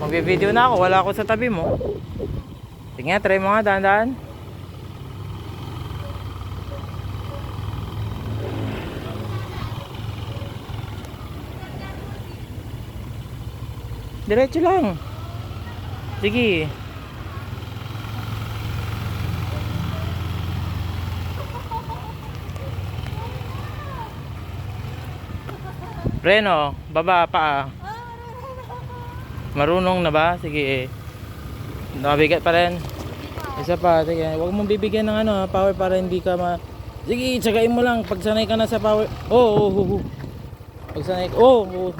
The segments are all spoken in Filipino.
Magbe-video na ako, wala ako sa tabi mo. Sige nga, try mo nga, dahan-dahan. Diretso lang. Sige. Reno, baba pa. Marunong na ba? Sige. Nabigat pa rin. Isa pa, sige. Huwag mong bibigyan ng ano, power para hindi ka Sige, tsagain mo lang. Pag sanay ka na sa power. Pag sanay ka.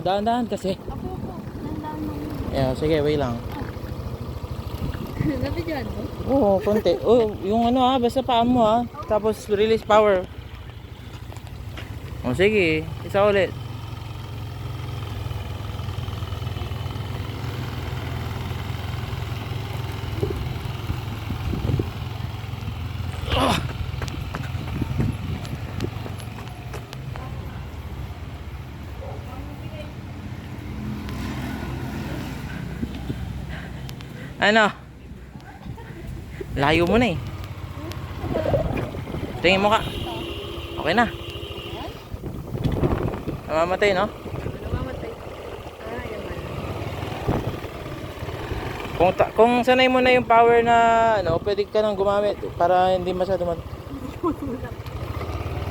Dahan-dahan kasi. Yeah, sige, wait lang. Nabidyoan mo? Oo, konti. Yung ano basta paan mo Tapos release power. Sige, isa ulit. Ano? Layo mo na eh. Tingin mo ka. Okay na. Namamatay, no? Namamatay. Kung sanay mo na yung power na pwede ka nang gumamit para hindi masyado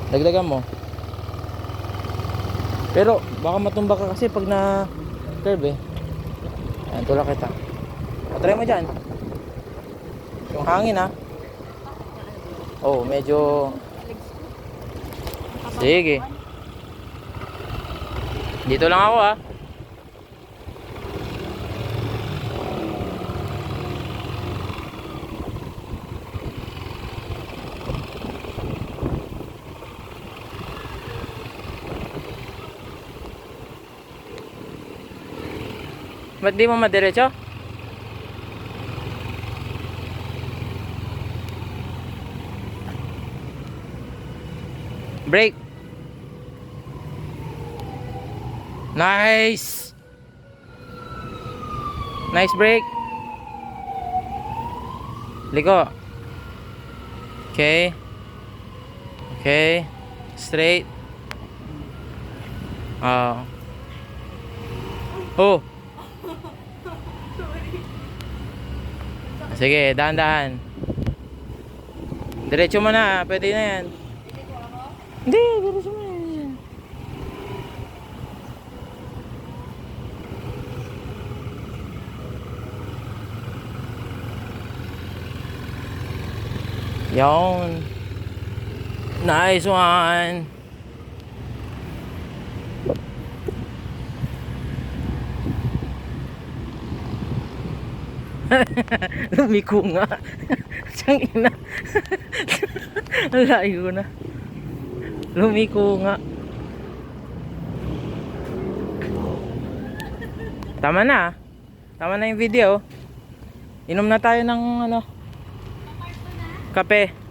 dagdagan mo. Pero baka matumba ka kasi pag na curve Ayan, tulak kita. Try mo dyan. Yung hangin medyo. Sige. Dito lang ako Ba't di mo madiretso? Brake. Nice. Nice brake. Liko. Okay. Okay. Straight. Sige, dahan-dahan. Diretso mo na, pwede na yan. Hindi, diretso mo na yan. Yon. Nice one. Lumiko nga. Siyang ina. Layo na. Lumiko nga. Tama na. Tama na yung video. Inom na tayo ng kape.